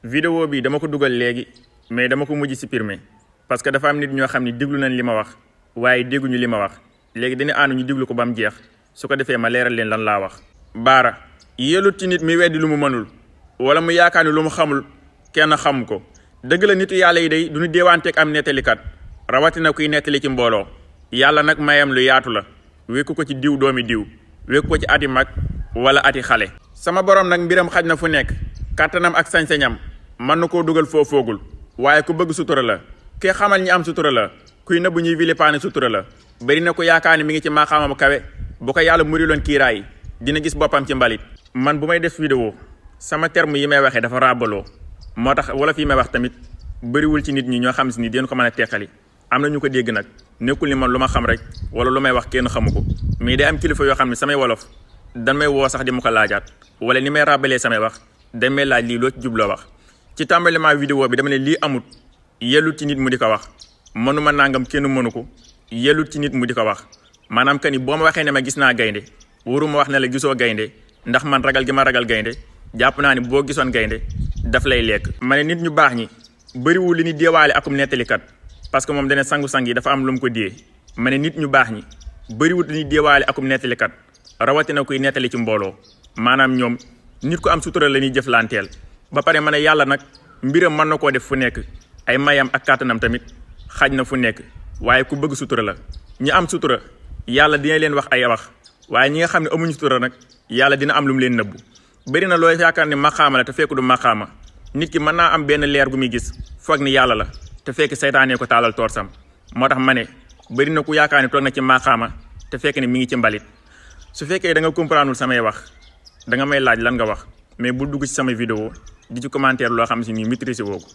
vidéo bi dama ko dugal léegi mais dama ko mujj supprimer parce que dafa am nit ñoo xam ne déglu nañ li ma wax waaye dégguñu li ma wax léegi dañu ànd ñu déglu ko ba mu jeex su ko defee ma leeral leen lan laa wax. Baara yelut ci nit mi weddi lu mu mënul wala mu yaakaar ni lu mu xamul kenn xamu ko dëgg la nitu yàlla yi day du ñu deewanteeg am nettalikat rawatina kuy nettali ci mbooloo yàlla nag mayam lu yaatu la wékku ko ci diw doomi diw wékku ko ci ati mag wala ati xale. sama borom nag mbiram xaj na fu nekk kàttanam ak sañ-sañam mën na koo dugal foo foogul waaye ku bëgg sutura la kii xamal ñi am sutura la kuy nëbbu ñuy vilipane sutura la bari na ko yaakaar ni mi ngi ci maaxaamam kawe bu ko yàlla muriloon kiiraay dina gis boppam ci mbalit. man bu may def vidéo sama terme yi may waxee dafa ràbbaloo moo tax wala fi may wax tamit bëriwul ci nit ñi ñoo xam si ni dinañ ko mën a teqali am na ñu ko dégg nag nekkul ni man lu ma xam rek wala lu may wax kenn xamu ko mais day am kilifa yoo xam ne samay wolof dan may woo sax di ma ko laajaat wala ni may ràbbalee samay wax dañ may laaj lii loo ci jubloo wax. ci tàmbaliment vidéo bi dama ne lii amut yellut ci nit mu di ko wax mënuma nangam kenn mënu ko yellut ci nit mu di ko wax maanaam que ni boo ma waxee ne ma gis naa gaynde waruma wax ne la gisoo gaynde ndax man ragal gi ma ragal gaynde jàpp naa ni boo gisoon gaynde daf lay lekk. ma ne nit ñu baax ñi bëriwul li ñu deewaale akum nettalikat parce que moom dana sangu-sang yi dafa am lu mu ko dee. ma ne nit ñu baax ñi bëriwul li ñu deewaale akum nettalikat rawatina kuy nettali ci mbooloo maanaam ñoom nit ku am sutura la ñuy jëflanteel. ba pare ma ne yàlla nag mbiram mën na koo def fu nekk ay mayam ak kàttanam tamit xaj na fu nekk waaye ku bëgg sutura la ñi am sutura yàlla dina leen wax ay wax waaye ñi nga xam ne amuñu sutura nag yàlla dina am lu mu leen nëbbu. bëri na looy yaakaar ne maqaama la te fekk du maqaama nit ki mën naa am benn leer gu muy gis foog ni yàlla la te fekk saytaanee ko taalal toorsam moo tax ma ne bëri na ku yaakaar ne toog na ci maqaama te fekk ne mi ngi ci mbalit. su fekkee da nga comprendre samay wax da nga may laaj lan nga wax mais bul dugg ci samay vidéo di ci commentaire loo xam si ni maîtriser woo ko